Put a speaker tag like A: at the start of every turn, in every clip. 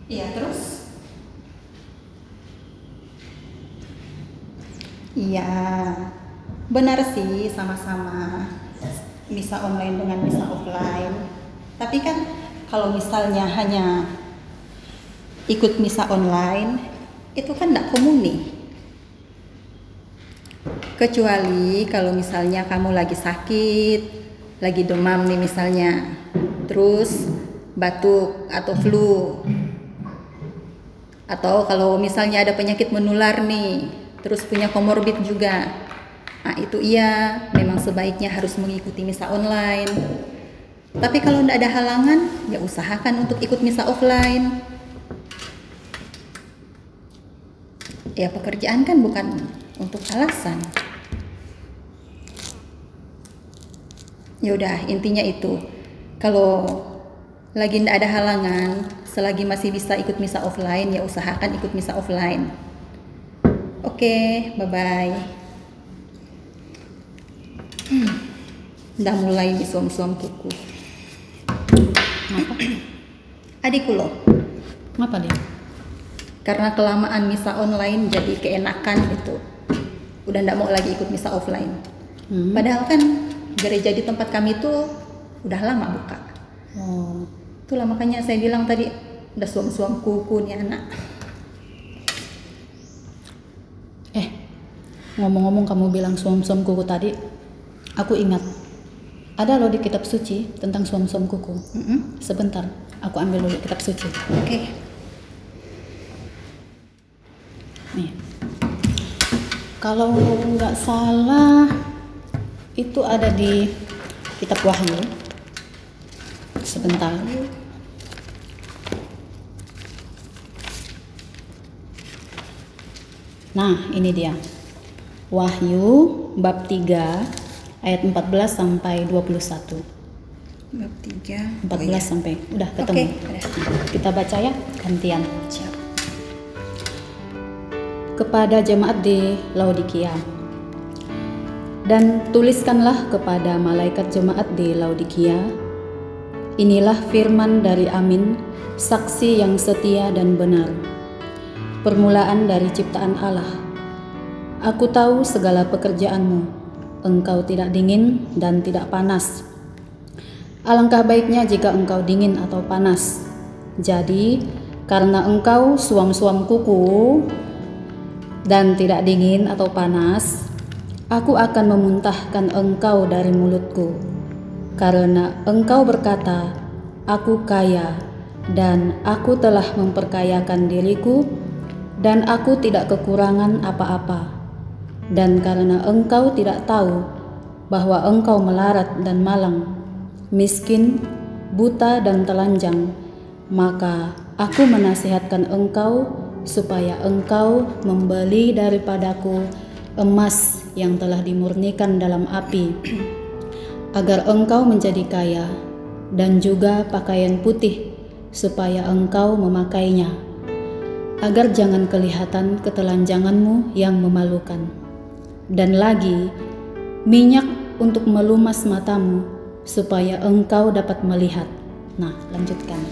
A: Iya, terus? Iya, benar sih, sama-sama misa online dengan misa offline. Tapi kan kalau misalnya hanya ikut misa online, itu kan tidak komuni. Kecuali kalau misalnya kamu lagi sakit, lagi demam nih misalnya, terus batuk atau flu, atau kalau misalnya ada penyakit menular nih, terus punya komorbid juga. Nah itu iya, memang sebaiknya harus mengikuti misa online. Tapi kalau tidak ada halangan, ya usahakan untuk ikut misa offline. Ya pekerjaan kan bukan untuk alasan. Ya udah, intinya itu. Kalau lagi tidak ada halangan, selagi masih bisa ikut misa offline, ya usahakan ikut misa offline. Oke, bye-bye. Udah mulai nih suam-suam kuku.
B: Ngapa?
A: Adikku loh,
B: Ngapa dia?
A: karena kelamaan misa online jadi keenakan gitu. Udah tidak mau lagi ikut misa offline. Padahal kan gereja di tempat kami tuh udah lama buka.
B: Oh,
A: Itulah makanya saya bilang tadi udah suam-suam kuku nih anak.
B: ngomong-ngomong kamu bilang suam-suam kuku tadi, aku ingat. Ada loh di kitab suci tentang suam-suam kuku. Sebentar, aku ambil dulu kitab suci.
A: Oke.
B: Nih. Kalau nggak salah, itu ada di kitab Wahyu. Sebentar. Nah, ini dia. Wahyu bab 3 ayat 14 sampai 21.
A: Bab 3.
B: 14 sampai udah ketemu.
A: Oke, udah.
B: Kita baca ya gantian.
A: Siap.
B: Kepada jemaat di Laodikia. Dan tuliskanlah kepada malaikat jemaat di Laodikia, inilah firman dari Amin, saksi yang setia dan benar, permulaan dari ciptaan Allah. Aku tahu segala pekerjaanmu, engkau tidak dingin dan tidak panas. Alangkah baiknya jika engkau dingin atau panas. Jadi, karena engkau suam-suam kuku dan tidak dingin atau panas, aku akan memuntahkan engkau dari mulutku. Karena engkau berkata, aku kaya, dan aku telah memperkayakan diriku, dan aku tidak kekurangan apa-apa. Dan karena engkau tidak tahu bahwa engkau melarat dan malang, miskin, buta dan telanjang, maka aku menasihatkan engkau supaya engkau membeli daripadaku emas yang telah dimurnikan dalam api, agar engkau menjadi kaya, dan juga pakaian putih supaya engkau memakainya, agar jangan kelihatan ketelanjanganmu yang memalukan. Dan lagi, minyak untuk melumas matamu, supaya engkau dapat melihat. Nah, lanjutkan.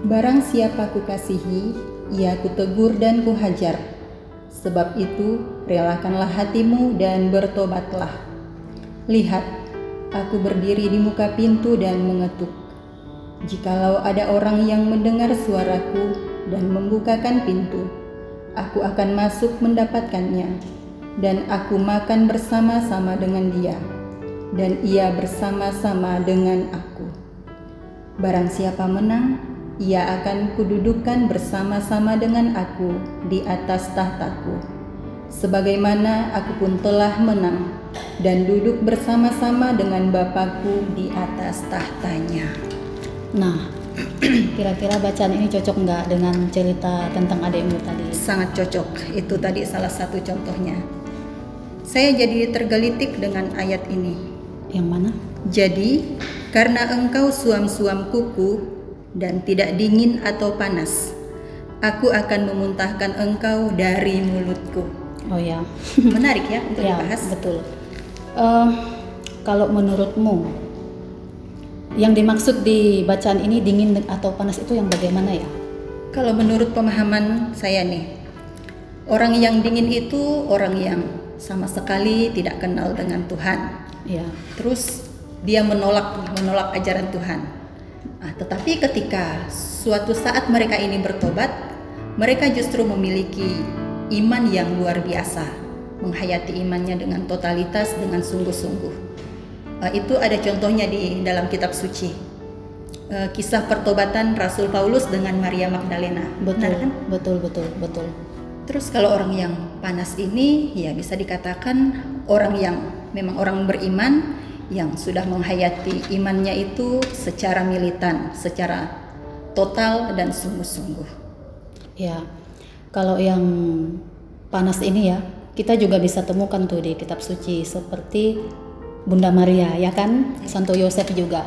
A: Barang siapa kukasihi, ia kutegur dan kuhajar. Sebab itu, relakanlah hatimu dan bertobatlah. Lihat, aku berdiri di muka pintu dan mengetuk. Jikalau ada orang yang mendengar suaraku dan membukakan pintu, aku akan masuk mendapatkannya, dan aku makan bersama-sama dengan dia, dan ia bersama-sama dengan aku. Barang siapa menang, ia akan kududukkan bersama-sama dengan aku di atas tahtaku, sebagaimana aku pun telah menang dan duduk bersama-sama dengan Bapakku di atas tahtanya.
B: Nah, kira-kira bacaan ini cocok nggak dengan cerita tentang adikmu tadi?
A: Sangat cocok, itu tadi salah satu contohnya. Saya jadi tergelitik dengan ayat ini.
B: Yang mana?
A: Jadi, karena engkau suam-suam kuku dan tidak dingin atau panas, aku akan memuntahkan engkau dari mulutku.
B: Oh ya.
A: Menarik ya untuk
B: Ya,
A: dibahas.
B: betul. Kalau menurutmu, Yang dimaksud di bacaan ini dingin atau panas itu yang bagaimana ya?
A: Kalau menurut pemahaman saya nih, orang yang dingin itu orang yang sama sekali tidak kenal dengan Tuhan.
B: Ya.
A: Terus dia menolak ajaran Tuhan. Tetapi ketika suatu saat mereka ini bertobat, mereka justru memiliki iman yang luar biasa, menghayati imannya dengan totalitas, dengan sungguh-sungguh. Itu ada contohnya di dalam kitab suci. Kisah pertobatan Rasul Paulus dengan Maria Magdalena.
B: Betul,
A: benar kan?
B: Betul.
A: Terus kalau orang yang panas ini ya bisa dikatakan orang yang memang orang beriman yang sudah menghayati imannya itu secara militan, secara total dan sungguh-sungguh.
B: Ya, kalau yang panas ini ya, kita juga bisa temukan tuh di kitab suci seperti Bunda Maria, ya kan? Santo Yosef juga.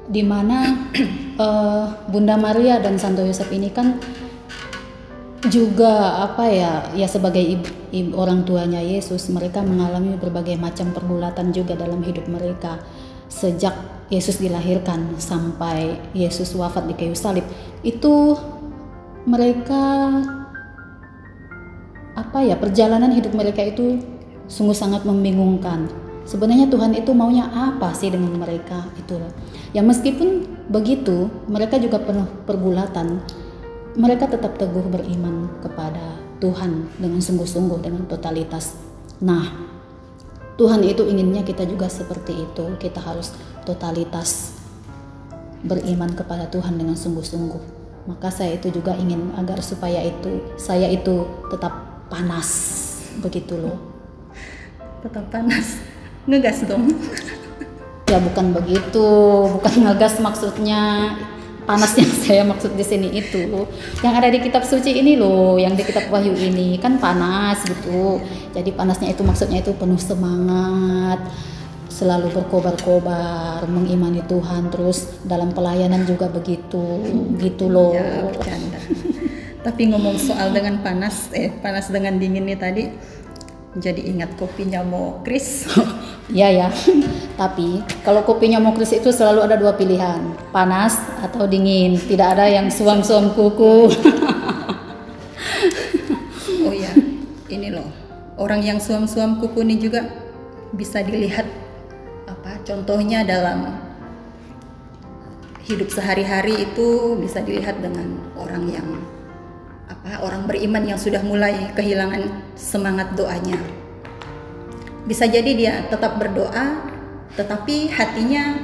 B: Di mana Bunda Maria dan Santo Yosef ini kan juga sebagai orang tuanya Yesus, mereka mengalami berbagai macam pergulatan juga dalam hidup mereka sejak Yesus dilahirkan sampai Yesus wafat di kayu salib. Itu mereka perjalanan hidup mereka itu sungguh sangat membingungkan. Sebenarnya Tuhan itu maunya apa sih dengan mereka itu loh. Ya meskipun begitu, mereka juga penuh pergulatan. Mereka tetap teguh beriman kepada Tuhan dengan sungguh-sungguh, dengan totalitas. Nah, Tuhan itu inginnya kita juga seperti itu. Kita harus totalitas beriman kepada Tuhan dengan sungguh-sungguh. Maka saya itu juga ingin agar supaya saya itu tetap panas, begitu loh.
A: Tetap panas. Ngegas dong.
B: Ya bukan begitu, bukan ngegas maksudnya. Panas yang saya maksud di sini itu yang ada di kitab suci ini loh, yang di kitab Wahyu ini kan panas gitu. Jadi panasnya itu maksudnya itu penuh semangat, selalu berkobar-kobar, mengimani Tuhan, terus dalam pelayanan juga begitu, gitu loh.
A: Ya, bercanda. Tapi ngomong soal dengan panas dengan dingin nih tadi, jadi ingat kopinya Mo Kris.
B: Ya. Tapi kalau kopinya Mo Kris itu selalu ada dua pilihan, panas atau dingin. Tidak ada yang suam-suam kuku.
A: Oh ya, ini loh. Orang yang suam-suam kuku ini juga bisa dilihat contohnya dalam hidup sehari-hari itu bisa dilihat dengan orang yang orang beriman yang sudah mulai kehilangan semangat doanya. Bisa jadi dia tetap berdoa, tetapi hatinya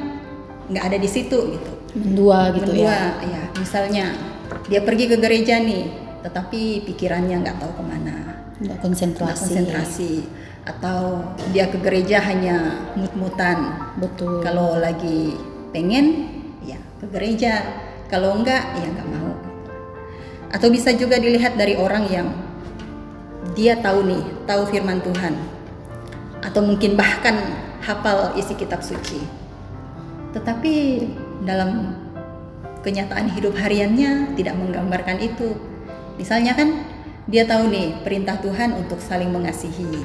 A: nggak ada di situ gitu.
B: Mendua ya.
A: Ya. Misalnya dia pergi ke gereja nih, tetapi pikirannya nggak tahu kemana.
B: Nggak konsentrasi.
A: Atau dia ke gereja hanya mut-mutan.
B: Betul.
A: Kalau lagi pengen, ya ke gereja. Kalau enggak, ya nggak mau. Atau bisa juga dilihat dari orang yang dia tahu firman Tuhan, atau mungkin bahkan hafal isi kitab suci, tetapi dalam kenyataan hidup hariannya tidak menggambarkan itu. Misalnya kan dia tahu perintah Tuhan untuk saling mengasihi.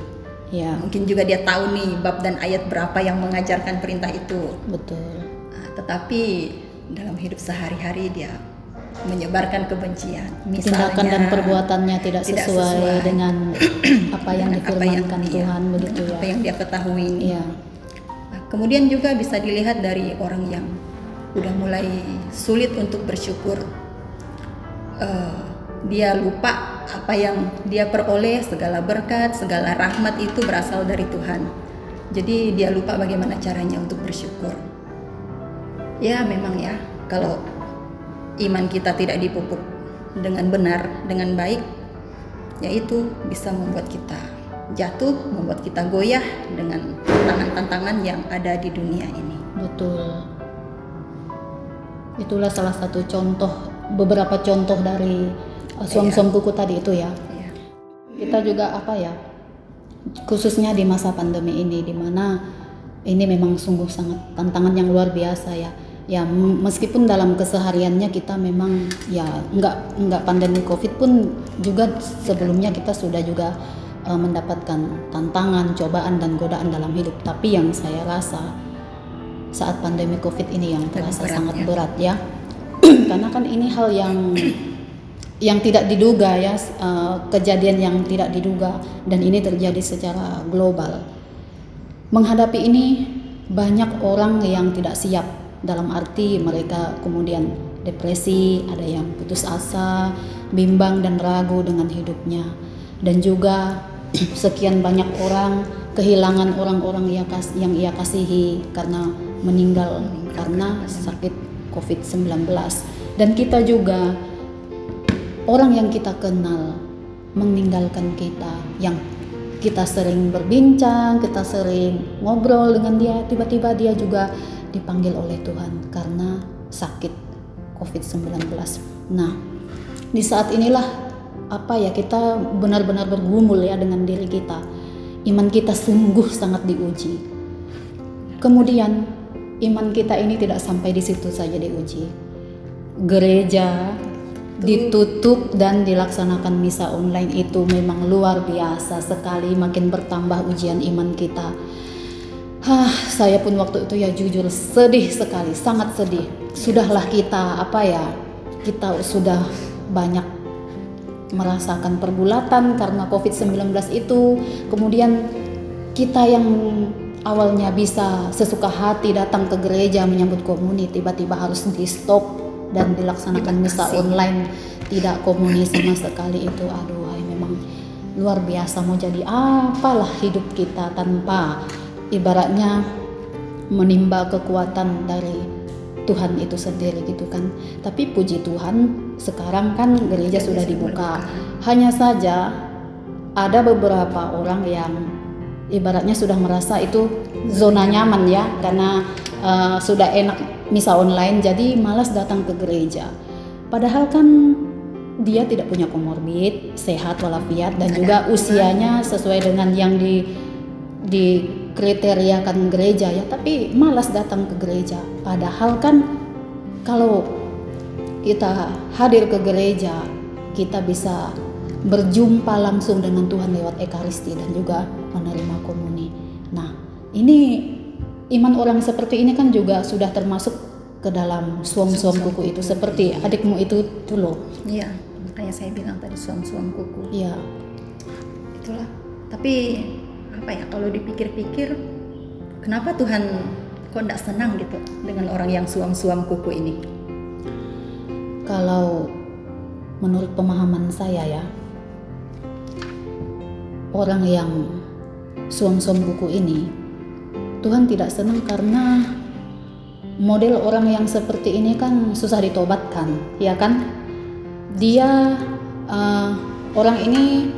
B: Ya.
A: Mungkin juga dia tahu bab dan ayat berapa yang mengajarkan perintah itu.
B: Betul.
A: Tetapi dalam hidup sehari-hari dia menyebarkan kebencian, misalnya
B: tindakan dan perbuatannya tidak sesuai dengan apa yang difirmankan Tuhan, begitu ya.
A: Apa yang dia ketahui.
B: Iya.
A: Kemudian juga bisa dilihat dari orang yang udah mulai sulit untuk bersyukur. Dia lupa apa yang dia peroleh, segala berkat, segala rahmat itu berasal dari Tuhan. Jadi dia lupa bagaimana caranya untuk bersyukur. Ya memang ya, kalau iman kita tidak dipupuk dengan benar, dengan baik, yaitu bisa membuat kita jatuh, membuat kita goyah dengan tantangan-tantangan yang ada di dunia ini.
B: Betul. Itulah salah satu contoh, beberapa contoh dari suam-suam kuku tadi itu ya.
A: Iya.
B: Kita juga khususnya di masa pandemi ini, di mana ini memang sungguh sangat tantangan yang luar biasa ya. Ya meskipun dalam kesehariannya kita memang ya enggak pandemi Covid pun juga sebelumnya kita sudah juga mendapatkan tantangan, cobaan dan godaan dalam hidup. Tapi yang saya rasa saat pandemi COVID ini yang terasa sangat
A: ya.
B: berat ya. Karena kan ini hal yang tidak diduga ya, kejadian yang tidak diduga, dan ini terjadi secara global. Menghadapi ini banyak orang yang tidak siap, dalam arti mereka kemudian depresi, ada yang putus asa, bimbang dan ragu dengan hidupnya, dan juga sekian banyak orang kehilangan orang-orang yang ia kasihi karena meninggal karena sakit COVID-19. Dan kita juga, orang yang kita kenal meninggalkan kita, yang kita sering berbincang, kita sering ngobrol dengan dia, tiba-tiba dia juga dipanggil oleh Tuhan karena sakit COVID-19. Nah, di saat inilah kita benar-benar bergumul ya dengan diri kita. Iman kita sungguh sangat diuji. Kemudian iman kita ini tidak sampai di situ saja diuji. Gereja ditutup dan dilaksanakan misa online itu memang luar biasa sekali, makin bertambah ujian iman kita. Saya pun waktu itu ya jujur sedih sekali, sangat sedih. Sudahlah kita kita sudah banyak merasakan pergulatan karena COVID-19 itu. Kemudian kita yang awalnya bisa sesuka hati datang ke gereja menyambut komuni, tiba-tiba harus di stop dan dilaksanakan misa online, tidak komuni sama sekali. Itu memang luar biasa. Mau jadi apalah hidup kita tanpa ibaratnya menimba kekuatan dari Tuhan itu sendiri gitu kan. Tapi puji Tuhan sekarang kan gereja sudah dibuka. Hanya saja ada beberapa orang yang ibaratnya sudah merasa itu zona nyaman ya, karena sudah enak misa online jadi malas datang ke gereja. Padahal kan dia tidak punya komorbid, sehat walafiat, dan juga usianya sesuai dengan yang dikriteriakan gereja ya, tapi malas datang ke gereja. Padahal kan kalau kita hadir ke gereja, kita bisa berjumpa langsung dengan Tuhan lewat Ekaristi dan juga menerima komuni. Nah, ini iman orang seperti ini kan juga sudah termasuk ke dalam suam-suam kuku itu, seperti adikmu itu tuh loh.
A: Iya, makanya saya bilang tadi suam-suam kuku.
B: Iya.
A: Itulah. Tapi kalau dipikir-pikir, kenapa Tuhan kok enggak senang gitu dengan orang yang suam-suam kuku ini?
B: Kalau menurut pemahaman saya ya, orang yang suam-suam kuku ini Tuhan tidak senang karena model orang yang seperti ini kan susah ditobatkan, ya kan? Dia orang ini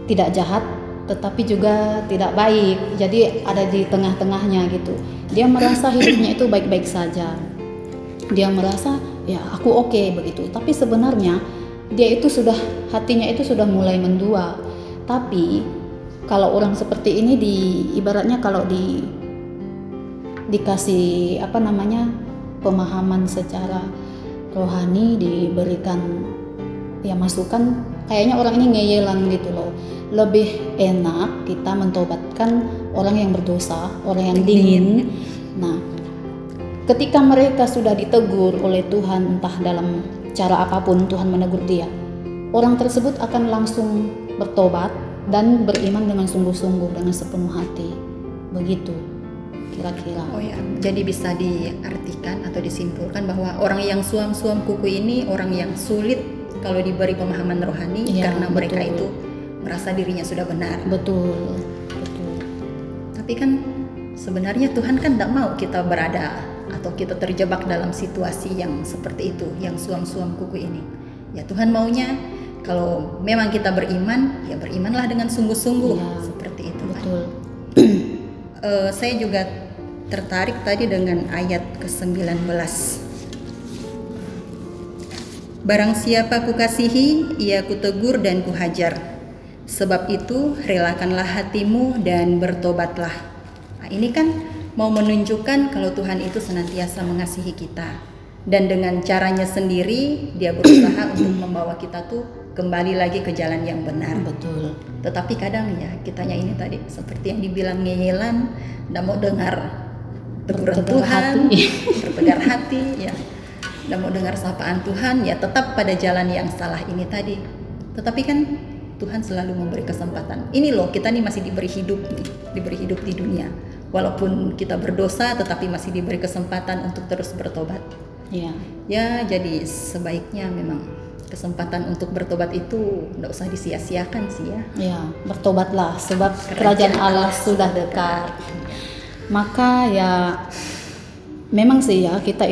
B: tidak jahat, tetapi juga tidak baik, jadi ada di tengah-tengahnya gitu. Dia merasa hidupnya itu baik-baik saja, dia merasa ya aku oke begitu, tapi sebenarnya dia itu hatinya itu sudah mulai mendua. Tapi kalau orang seperti ini ibaratnya kalau dikasih pemahaman secara rohani, diberikan ya masukan, kayaknya orang ini ngeyelan gitu loh. Lebih enak kita mentobatkan orang yang berdosa, orang yang dingin. Nah, ketika mereka sudah ditegur oleh Tuhan, entah dalam cara apapun Tuhan menegur dia, orang tersebut akan langsung bertobat dan beriman dengan sungguh-sungguh, dengan sepenuh hati. Begitu kira-kira.
A: Oh ya, jadi bisa diartikan atau disimpulkan bahwa orang yang suam-suam kuku ini orang yang sulit kalau diberi pemahaman rohani, ya, karena mereka itu merasa dirinya sudah benar.
B: Betul.
A: Tapi kan sebenarnya Tuhan kan tidak mau kita berada atau kita terjebak dalam situasi yang seperti itu, yang suam-suam kuku ini. Ya Tuhan maunya kalau memang kita beriman, ya berimanlah dengan sungguh-sungguh, ya, seperti itu.
B: Betul.
A: Saya juga tertarik tadi dengan ayat ke-19. Barang siapa kukasihi, ia kutegur dan kuhajar. Sebab itu relakanlah hatimu dan bertobatlah. Nah, ini kan mau menunjukkan kalau Tuhan itu senantiasa mengasihi kita. Dan dengan caranya sendiri dia berusaha untuk membawa kita tuh kembali lagi ke jalan yang benar.
B: Betul.
A: Tetapi kadang ya kitanya ini tadi seperti yang dibilang ngeyelan, nggak mau dengar. teguran Tuhan, bertegar hati, ya, dan mau dengar sapaan Tuhan, ya tetap pada jalan yang salah ini tadi. Tetapi kan Tuhan selalu memberi kesempatan. Ini loh, kita nih masih diberi hidup di dunia. Walaupun kita berdosa, tetapi masih diberi kesempatan untuk terus bertobat. Ya, jadi sebaiknya memang kesempatan untuk bertobat itu tidak usah disia-siakan sih ya.
B: Ya, bertobatlah sebab kerajaan Allah sudah dekat. Maka ya memang sih ya, kita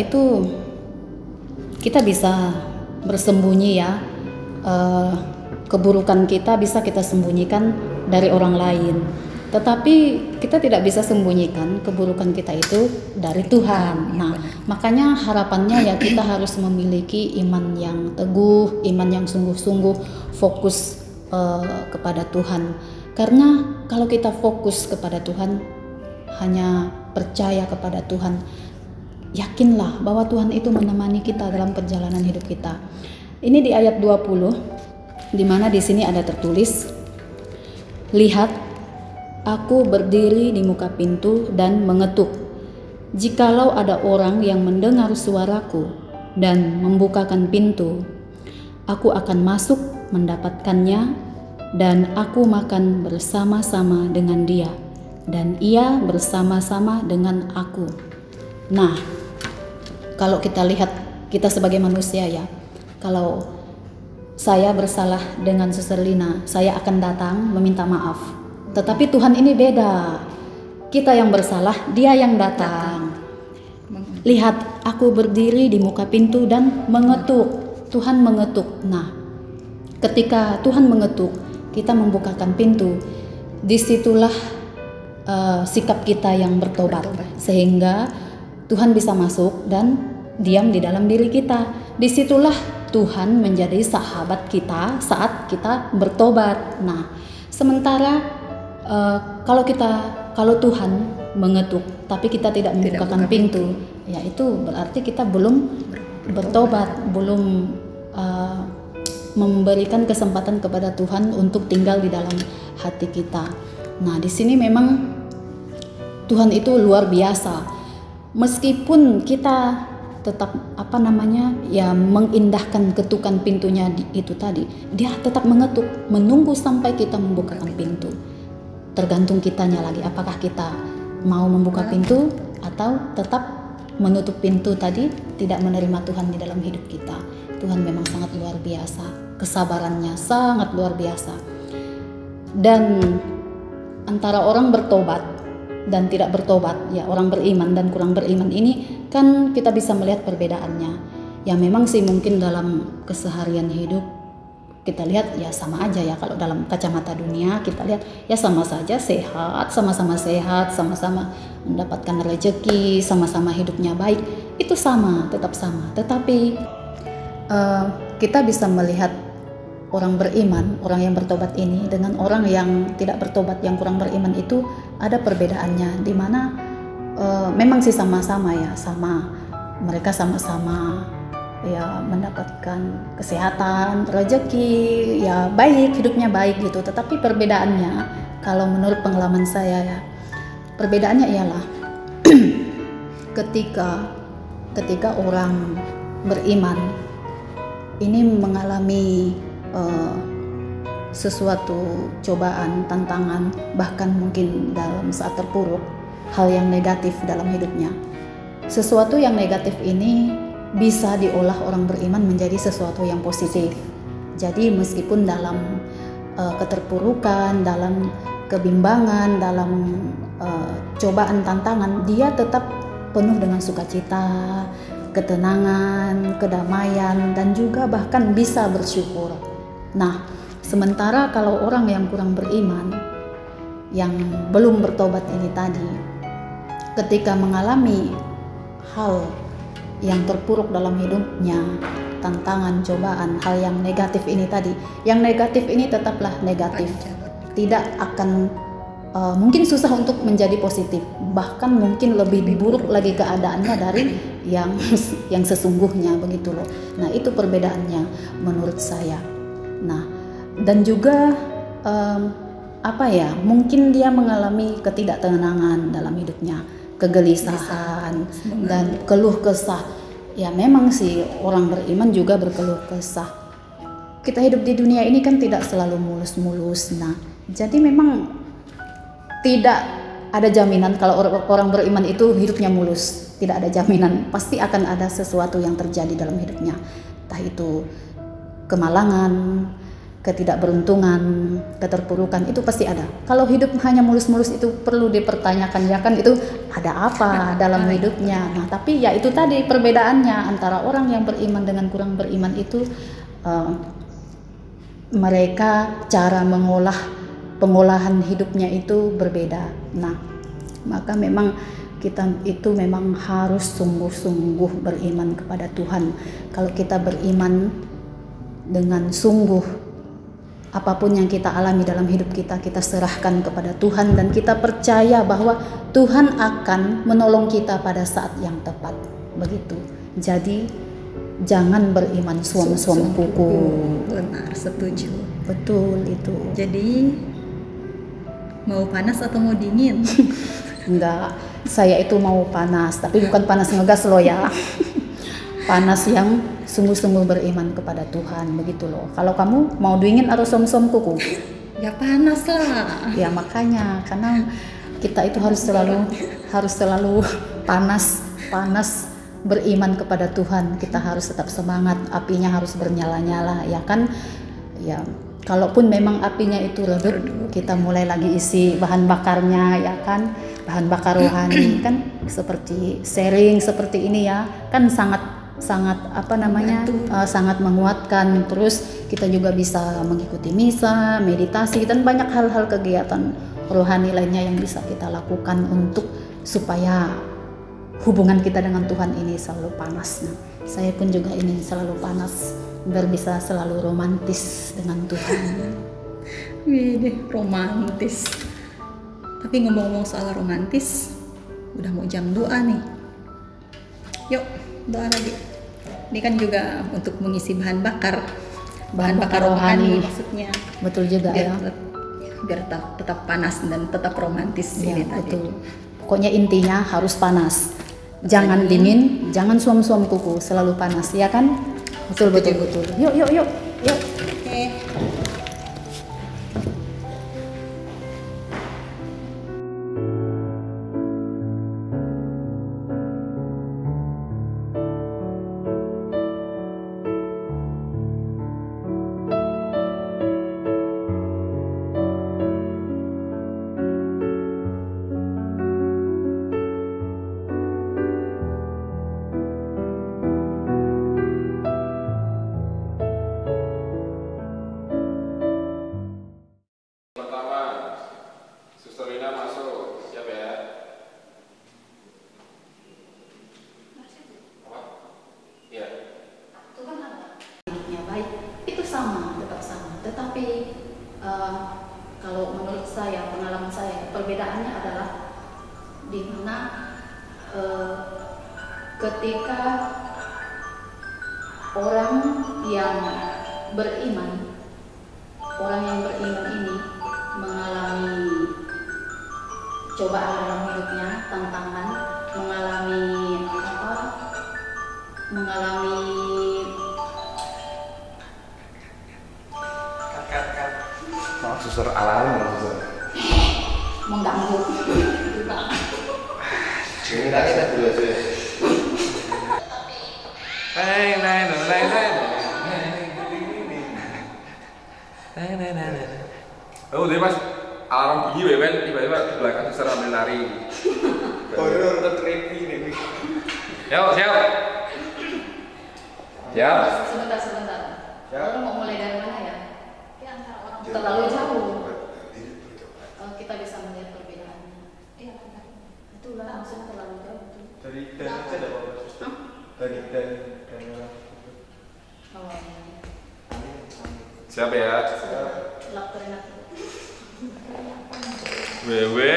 B: bisa bersembunyi ya, keburukan kita bisa kita sembunyikan dari orang lain, tetapi kita tidak bisa sembunyikan keburukan kita itu dari Tuhan. Nah, makanya harapannya ya kita harus memiliki iman yang teguh, iman yang sungguh-sungguh fokus kepada Tuhan. Karena kalau kita fokus kepada Tuhan, hanya percaya kepada Tuhan, yakinlah bahwa Tuhan itu menemani kita dalam perjalanan hidup kita. Ini di ayat 20, di mana di sini ada tertulis, "Lihat, aku berdiri di muka pintu dan mengetuk. Jikalau ada orang yang mendengar suaraku dan membukakan pintu, aku akan masuk mendapatkannya dan aku makan bersama-sama dengan dia dan ia bersama-sama dengan aku." Nah, kalau kita lihat, kita sebagai manusia ya, kalau saya bersalah dengan Suster Lina, saya akan datang meminta maaf. Tetapi Tuhan ini beda. Kita yang bersalah, dia yang datang. "Lihat, aku berdiri di muka pintu dan mengetuk." Tuhan mengetuk. Nah, ketika Tuhan mengetuk, kita membukakan pintu. Disitulah sikap kita yang bertobat. Sehingga Tuhan bisa masuk dan diam di dalam diri kita. Disitulah Tuhan menjadi sahabat kita saat kita bertobat. Nah, sementara kalau Tuhan mengetuk tapi kita tidak membukakan pintu, ya itu berarti kita belum bertobat, belum memberikan kesempatan kepada Tuhan untuk tinggal di dalam hati kita. Nah, di sini memang Tuhan itu luar biasa. Meskipun kita tetap mengindahkan ketukan pintunya itu tadi, dia tetap mengetuk, menunggu sampai kita membukakan pintu. Tergantung kitanya lagi, apakah kita mau membuka pintu atau tetap menutup pintu tadi, tidak menerima Tuhan di dalam hidup kita. Tuhan memang sangat luar biasa, kesabarannya sangat luar biasa. Dan antara orang bertobat dan tidak bertobat, ya orang beriman dan kurang beriman ini kan kita bisa melihat perbedaannya. Ya memang sih mungkin dalam keseharian hidup kita lihat ya sama aja ya, kalau dalam kacamata dunia kita lihat ya sama saja sehat, sama-sama sehat, sama-sama mendapatkan rezeki, sama-sama hidupnya baik, itu sama, tetap sama. Tetapi kita bisa melihat orang beriman, orang yang bertobat ini dengan orang yang tidak bertobat, yang kurang beriman itu ada perbedaannya, di mana memang sih sama-sama ya, mereka sama-sama ya mendapatkan kesehatan, rezeki, ya baik, hidupnya baik gitu. Tetapi perbedaannya, kalau menurut pengalaman saya ya, perbedaannya ialah ketika orang beriman ini mengalami sesuatu cobaan, tantangan, bahkan mungkin dalam saat terpuruk, hal yang negatif dalam hidupnya. Sesuatu yang negatif ini bisa diolah orang beriman menjadi sesuatu yang positif. Jadi meskipun dalam keterpurukan, dalam kebimbangan, dalam cobaan, tantangan, dia tetap penuh dengan sukacita, ketenangan, kedamaian, dan juga bahkan bisa bersyukur. Nah, sementara kalau orang yang kurang beriman, yang belum bertobat ini tadi, ketika mengalami hal yang terpuruk dalam hidupnya, tantangan, cobaan, hal yang negatif ini tadi, yang negatif ini tetaplah negatif, tidak akan mungkin susah untuk menjadi positif, bahkan mungkin lebih buruk lagi keadaannya dari yang sesungguhnya, begitu loh. Nah, itu perbedaannya menurut saya. Nah, dan juga mungkin dia mengalami ketidaktenangan dalam hidupnya kegelisahan dan keluh kesah. Ya memang sih orang beriman juga berkeluh kesah. Kita hidup di dunia ini kan tidak selalu mulus-mulus. Nah, jadi memang tidak ada jaminan kalau orang beriman itu hidupnya mulus. Tidak ada jaminan, pasti akan ada sesuatu yang terjadi dalam hidupnya. Entah itu kemalangan, ketidakberuntungan, keterpurukan, itu pasti ada. Kalau hidup hanya mulus-mulus itu perlu dipertanyakan, ya kan, itu ada apa dalam hidupnya. Nah, tapi ya itu tadi perbedaannya antara orang yang beriman dengan kurang beriman itu, mereka cara pengolahan hidupnya itu berbeda. Nah, maka memang kita itu memang harus sungguh-sungguh beriman kepada Tuhan. Kalau kita beriman dengan sungguh, apapun yang kita alami dalam hidup kita, kita serahkan kepada Tuhan dan kita percaya bahwa Tuhan akan menolong kita pada saat yang tepat. Begitu. Jadi jangan beriman suam-suam kuku.
A: Benar, setuju.
B: Betul itu.
A: Jadi mau panas atau mau dingin?
B: Enggak, saya itu mau panas, tapi bukan panas ngegas loh ya. Panas yang sungguh-sungguh beriman kepada Tuhan, begitu loh. Kalau kamu mau dingin atau som-som kuku?
A: Ya panas lah.
B: Ya makanya, karena kita itu harus selalu panas beriman kepada Tuhan. Kita harus tetap semangat, apinya harus bernyala-nyala, ya kan? Ya, kalaupun memang apinya itu redup, kita mulai lagi isi bahan bakarnya, ya kan? Bahan bakar rohani kan seperti sharing seperti ini ya, kan sangat sangat menguatkan. Terus kita juga bisa mengikuti misa, meditasi, dan banyak hal-hal kegiatan rohani lainnya yang bisa kita lakukan untuk supaya hubungan kita dengan Tuhan ini selalu panas. Nah, saya pun juga ingin selalu panas biar bisa selalu romantis dengan Tuhan.
A: Wih, romantis. Tapi ngomong-ngomong soal romantis, udah mau jam doa nih. Yuk, doa lagi. Ini kan juga untuk mengisi bahan bakar rohani maksudnya.
B: Betul juga ya.
A: Biar tetap panas dan tetap romantis
B: Ya,
A: ini tadi.
B: betul. Pokoknya intinya harus panas. Jangan dingin, jangan suam-suam kuku, selalu panas, ya kan? Betul. Yuk.
A: Oke.
B: Tetapi kalau menurut saya, pengalaman saya, perbedaannya adalah di mana ketika orang yang beriman ini mengalami cobaan dalam hidupnya, tantangan, mengalami
C: maaf suster, alarm suster
B: mengganggu.
C: Ini kita dulu aja.
D: Oh, jadi pas alarm bunyi bebel tiba-tiba di belakang suster ambil lari.
C: Horor atau creepy nih.
D: Siap.
B: Sebentar. Lalu mau mulai dari mana ya? Terlalu jauh. Kita bisa melihat perbedaannya. Iya benar. Itulah maksudnya terlalu jauh.
C: Dari dan aja ada apa suster? Dari dan
D: Siap ya.
B: Lap terenak.
D: Wewe.